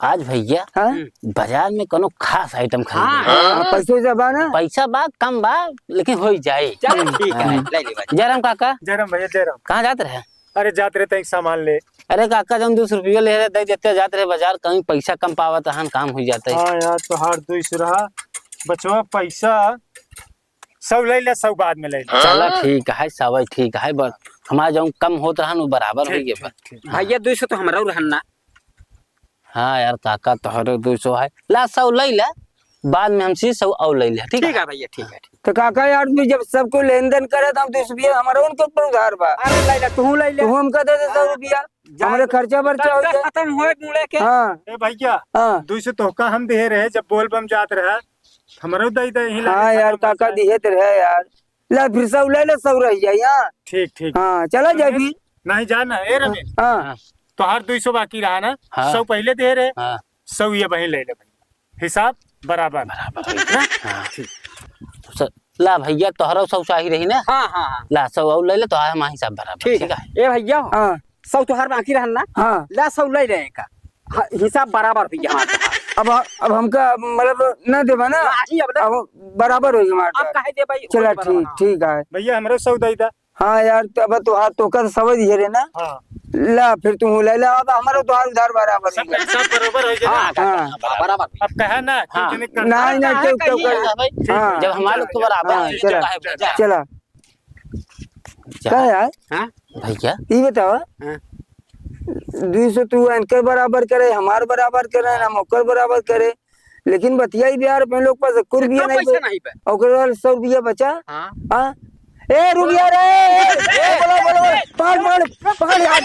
आज भैया हाँ? बाजार में कोनो खास आइटम खरीद पैसे जबा ना पैसा बा कम बा लेकिन हो जाए। चल ठीक है, ले ले भाई। जयराम काका जयराम भैया जयराम। कहाँ जाते रहे? अरे जाते रहते एक सामान ले। अरे काका जब 200 रुपया ले रहे दे देते जाते रहे बाजार, कहीं पैसा कम पावत हन काम हो जाता है। हाँ यार तो हार 200 रहा बचवा पैसा सब ले ले, सब बाद में ले ले। चला ठीक है सब ठीक है, बस हमारा जो कम होत रहन वो बराबर हो गए। भैया 200 तो हमरा रहना। हाँ यार काका तोहरे 200 है, ला 100 ले ले, बाद में हम 100 और ले ले। ठीक ठीक है भैया, ठीक है। तो काका यार भी जब सबको लेन देन करे तो हम 200 रुपया हमारा उनके ऊपर उधार बा। अरे ले ले, तू ले ले। तू हमका दे 100 रुपया, हमारे खर्चा बर्चा हो जाए। खत्म होए मुड़े के। हाँ ए भैया हाँ 200 तोहका हम दे रहे जब बोल बम जात रहा, हमारा दे दे ही हाँ यार काका दिए तो रहे यार, ला फिर 100 ले ले, 100 रह जाए। हाँ ठीक ठीक। हाँ चला जाए भी। नहीं जाना ए रमेश, हाँ तो हर 200 बाकी रहा ना। हाँ। 100 पहले दे रहे, हाँ 100 ये वही ले ले भाई, हिसाब बराबर। हाँ ला भैया तोहरा 100 चाहिए रही ना। हाँ हाँ हाँ ला 100 और ले ले तो हमारा हिसाब बराबर। ठीक ठीक है। है ए भैया हाँ 100 तो हर बाकी रहना। हाँ ला 100 ले रहे का हिसाब बराबर भैया। हाँ अब हमका मतलब न देवा ना, अब बराबर हो अब हमारा। काहे दे भाई? चला ठीक ठीक है। भैया हमारे 100 दे दा। हाँ यार तो अब तो तो का समझ दिए रे ना। हाँ ला फिर तू ले ला, अब हमारा तो उधार बराबर सब है। सब बराबर हो जाए। हाँ बराबर। अब कहा ना हाँ। कि जने नहीं नहीं तो हाँ जब हमारे लोग तो बराबर हाँ है, चला जा। चला क्या यार हाँ भैया ये बताओ, हाँ। 200 तू इनकर बराबर करे, हमार बराबर करे, हम ओकर बराबर करे, लेकिन बतियाई बिहार अपने लोग पास 1 रुपया पैसा नहीं नहीं पे। ओकर 100 रुपया बचा। हाँ हाँ ए रुक यार, ए बोलो बोलो पकड़ पकड़ पकड़ यार।